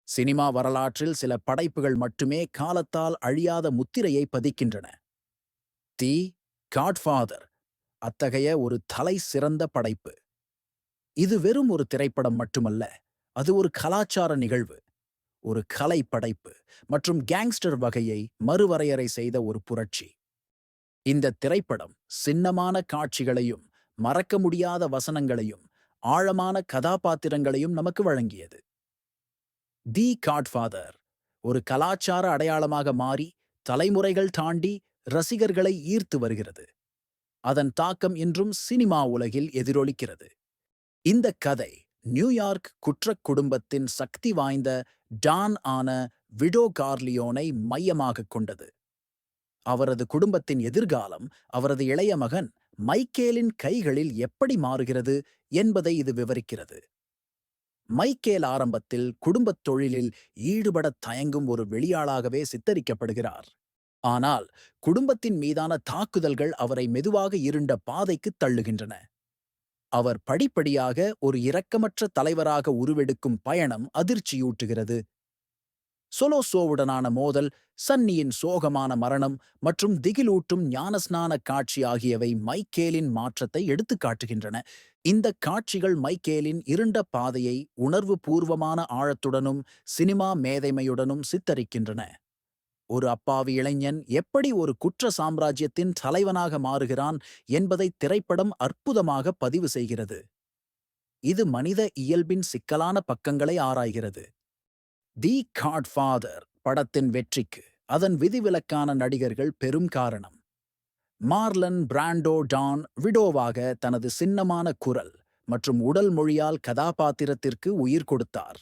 Cinema வரலாற்றில் சில படைப்புகள் மட்டுமே காலத்தால் அழியாத முத்திரையை பதிக்கின்றன. தி காட்ஃபாதர் அத்தகைய ஒரு தலை சிறந்த படைப்பு. இது வெறும் ஒரு திரைப்படம் மட்டுமல்ல, அது ஒரு கலாச்சார நிகழ்வு, ஒரு கலை படைப்பு மற்றும் கேங்ஸ்டர் வகையை மறுவரையறை செய்த ஒரு புரட்சி. இந்த திரைப்படம் சின்னமான காட்சிகளையும், மறக்க முடியாத வசனங்களையும், ஆழமான கதாபாத்திரங்களையும் நமக்கு வழங்கியது. தி காட்ஃபாதர் ஒரு கலாச்சார அடையாளமாக மாறி தலைமுறைகள் தாண்டி ரசிகர்களை ஈர்த்து வருகிறது. அதன் தாக்கம் இன்றும் சினிமா உலகில் எதிரொலிக்கிறது. இந்த கதை நியூயார்க் குற்றக் குடும்பத்தின் சக்தி வாய்ந்த டான் ஆன விடோ கார்லியோனை மையமாகக் கொண்டது. அவரது குடும்பத்தின் எதிர்காலம் அவரது இளைய மகன் மைக்கேலின் கைகளில் எப்படி மாறுகிறது என்பதை இது விவரிக்கிறது. மைக்கேல் ஆரம்பத்தில் குடும்பத் தொழிலில் ஈடுபடத் தயங்கும் ஒரு வெளியாளாகவே சித்தரிக்கப்படுகிறார். ஆனால் குடும்பத்தின் மீதான தாக்குதல்கள் அவரை மெதுவாக இருண்ட பாதைக்கு தள்ளுகின்றன. அவர் படிப்படியாக ஒரு இரக்கமற்ற தலைவராக உருவெடுக்கும் பயணம் அதிர்ச்சியூட்டுகிறது. சொலோசோவுடனான மோதல், சன்னியின் சோகமான மரணம் மற்றும் திகிலூட்டும் ஞானஸ்நான காட்சி ஆகியவை மைக்கேலின் மாற்றத்தை எடுத்துக்காட்டுகின்றன. இந்த காட்சிகள் மைக்கேலின் இருண்ட பாதையை உணர்வுபூர்வமான ஆழத்துடனும் சினிமா மேதைமையுடனும் சித்தரிக்கின்றன. ஒரு அப்பாவி இளைஞன் எப்படி ஒரு குற்ற சாம்ராஜ்யத்தின் தலைவனாக மாறுகிறான் என்பதை திரைப்படம் அற்புதமாக பதிவு செய்கிறது. இது மனித இயல்பின் சிக்கலான பக்கங்களை ஆராய்கிறது. தி காட்ஃபாதர் படத்தின் வெற்றிக்கு அதன் விதிவிலக்கான நடிகர்கள் பெரும் காரணம். மார்லன் பிராண்டோ டான் விடோவாக தனது சின்னமான குரல் மற்றும் உடல் மொழியால் கதாபாத்திரத்திற்கு உயிர் கொடுத்தார்.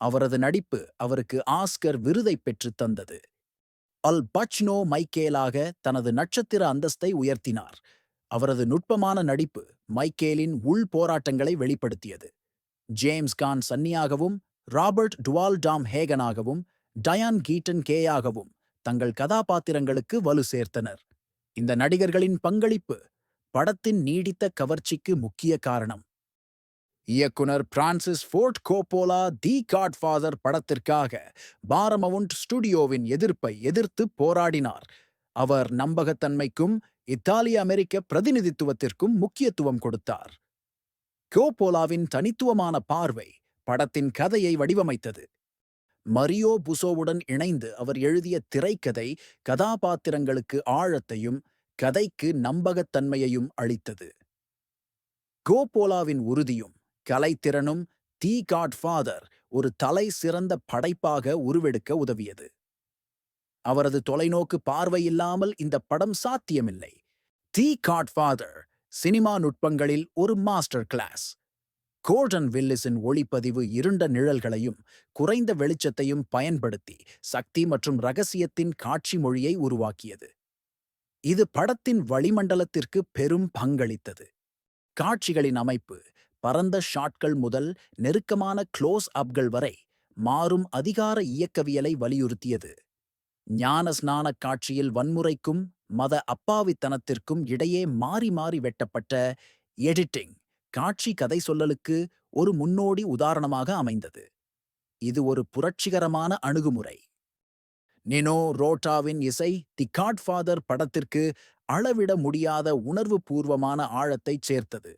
அவரது நடிப்பு அவருக்கு ஆஸ்கர் விருதை பெற்றுத் தந்தது. அல் பச்னோ மைக்கேலாக தனது நட்சத்திர அந்தஸ்தை உயர்த்தினார். அவரது நுட்பமான நடிப்பு மைக்கேலின் உள் போராட்டங்களை வெளிப்படுத்தியது. ஜேம்ஸ் கான் சன்னியாகவும், ராபர்ட் டுவால்டாம் ஹேகனாகவும், டயான் கீட்டன் கேயாகவும் தங்கள் கதாபாத்திரங்களுக்கு வலு சேர்த்தனர். இந்த நடிகர்களின் பங்களிப்பு படத்தின் நீடித்த கவர்ச்சிக்கு முக்கிய காரணம். இயக்குனர் பிரான்சிஸ் ஃபோர்ட் கோப்போலா தி காட்ஃபாதர் படத்திற்காக பாரமவுண்ட் ஸ்டுடியோவின் எதிர்ப்பை எதிர்த்து போராடினார். அவர் நம்பகத்தன்மைக்கும் இத்தாலிய அமெரிக்க பிரதிநிதித்துவத்திற்கும் முக்கியத்துவம் கொடுத்தார். கோப்போலாவின் தனித்துவமான பார்வை படத்தின் கதையை வடிவமைத்தது. மரியோ புசோவுடன் இணைந்து அவர் எழுதிய திரைக்கதை கதாபாத்திரங்களுக்கு ஆழத்தையும் கதைக்கு நம்பகத்தன்மையையும் அளித்தது. கோப்போலாவின் உறுதியும் கலைத்திறனும் தி காட்ஃபாதர் ஒரு தலை சிறந்த படைப்பாக உருவெடுக்க உதவியது. அவரது தொலைநோக்கு பார்வை இல்லாமல் இந்த படம் சாத்தியமில்லை. தி காட்ஃபாதர் சினிமா நுட்பங்களில் ஒரு மாஸ்டர் கிளாஸ். கோர்டன் வில்லிஸின் ஒளிப்பதிவு இருண்ட நிழல்களையும் குறைந்த வெளிச்சத்தையும் பயன்படுத்தி சக்தி மற்றும் ரகசியத்தின் காட்சி மொழியை உருவாக்கியது. இது படத்தின் வளிமண்டலத்திற்கு பெரும் பங்களித்தது. காட்சிகளின் அமைப்பு பரந்த ஷாட்கள் முதல் நெருக்கமான க்ளோஸ் அப்கள் வரை மாறும் அதிகார இயக்கவியலை வலியுறுத்தியது. ஞான ஸ்நான காட்சியில் வன்முறைக்கும் மத அப்பாவித்தனத்திற்கும் இடையே மாறி மாறி வெட்டப்பட்ட எடிட்டிங் காட்சி கதை சொல்லலுக்கு ஒரு முன்னோடி உதாரணமாக அமைந்தது. இது ஒரு புரட்சிகரமான அணுகுமுறை. நினோ ரோட்டாவின் இசை தி காட்ஃபாதர் படத்திற்கு அளவிட முடியாத உணர்வுபூர்வமான ஆழத்தைச் சேர்த்தது.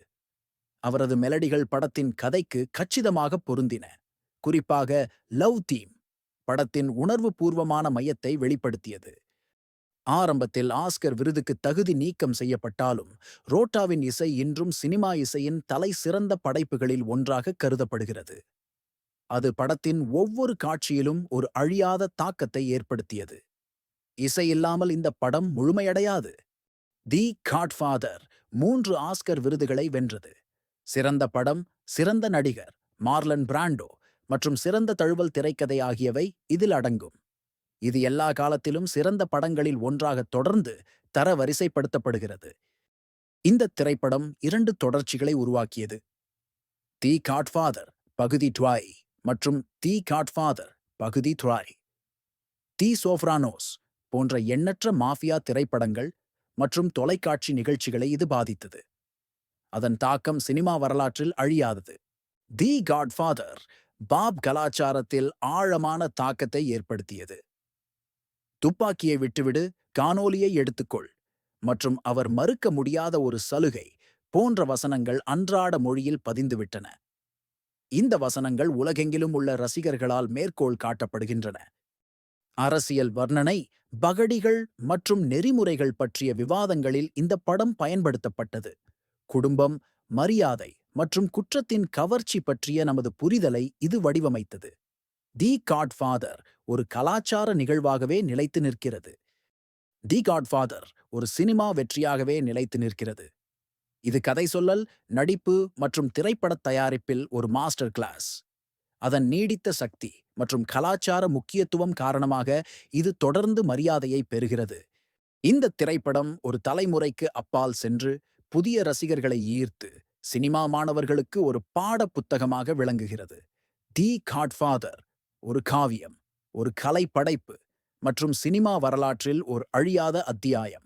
அவரது மெலடிகள் படத்தின் கதைக்கு கச்சிதமாக பொருந்தின. குறிப்பாக லவ் தீம் படத்தின் உணர்வுபூர்வமான மையத்தை வெளிப்படுத்தியது. ஆரம்பத்தில் ஆஸ்கர் விருதுக்கு தகுதி நீக்கம் செய்யப்பட்டாலும் ரோட்டாவின் இசை இன்றும் சினிமா இசையின் தலை சிறந்த படைப்புகளில் ஒன்றாக கருதப்படுகிறது. அது படத்தின் ஒவ்வொரு காட்சியிலும் ஒரு அழியாத தாக்கத்தை ஏற்படுத்தியது. இசை இல்லாமல் இந்த படம் முழுமையடையாது. தி காட்ஃபாதர் 3 ஆஸ்கர் விருதுகளை வென்றது. சிறந்த படம், சிறந்த நடிகர் மார்லன் பிராண்டோ மற்றும் சிறந்த தழுவல் திரைக்கதை ஆகியவை இதில் அடங்கும். இது எல்லா காலத்திலும் சிறந்த படங்களில் ஒன்றாக தொடர்ந்து தரவரிசைப்படுத்தப்படுகிறது. இந்த திரைப்படம் 2 தொடர்ச்சிகளை உருவாக்கியது. தி காட்ஃபாதர் பகுதி 2 மற்றும் தி காட்ஃபாதர் பகுதி 3. தி சோப்ரானோஸ் போன்ற எண்ணற்ற மாஃபியா திரைப்படங்கள் மற்றும் தொலைக்காட்சி நிகழ்ச்சிகளை இது பாதித்தது. அதன் தாக்கம் சினிமா வரலாற்றில் அழியாதது. தி காட்ஃபாதர் பாப் கலாச்சாரத்தில் ஆழமான தாக்கத்தை ஏற்படுத்தியது. துப்பாக்கியை விட்டுவிடு, காணொளியை எடுத்துக்கொள் மற்றும் அவர் மறுக்க முடியாத ஒரு சலுகை போன்ற வசனங்கள் அன்றாட மொழியில் பதிந்துவிட்டன. இந்த வசனங்கள் உலகெங்கிலும் உள்ள ரசிகர்களால் மேற்கோள் காட்டப்படுகின்றன. அரசியல் வர்ணனை, பகடிகள் மற்றும் நெறிமுறைகள் பற்றிய விவாதங்களில் இந்த படம் பயன்படுத்தப்பட்டது. குடும்பம், மரியாதை மற்றும் குற்றத்தின் கவர்ச்சி பற்றிய நமது புரிதலை இது வடிவமைத்தது. தி காட்ஃபாதர் ஒரு கலாச்சார நிகழ்வாகவே நிலைத்து நிற்கிறது. தி காட்ஃபாதர் ஒரு சினிமா வெற்றியாகவே நிலைத்து நிற்கிறது. இது கதை சொல்லல், நடிப்பு மற்றும் திரைப்படத் தயாரிப்பில் ஒரு மாஸ்டர் கிளாஸ். அதன் நீடித்த சக்தி மற்றும் கலாச்சார முக்கியத்துவம் காரணமாக இது தொடர்ந்து மரியாதையை பெறுகிறது. இந்த திரைப்படம் ஒரு தலைமுறைக்கு அப்பால் சென்று புதிய ரசிகர்களை ஈர்த்து சினிமா மாணவர்களுக்கு ஒரு பாட புத்தகமாக விளங்குகிறது. தி காட்ஃபாதர் ஒரு காவியம், ஒரு கலை படைப்பு மற்றும் சினிமா வரலாற்றில் ஒரு அழியாத அத்தியாயம்.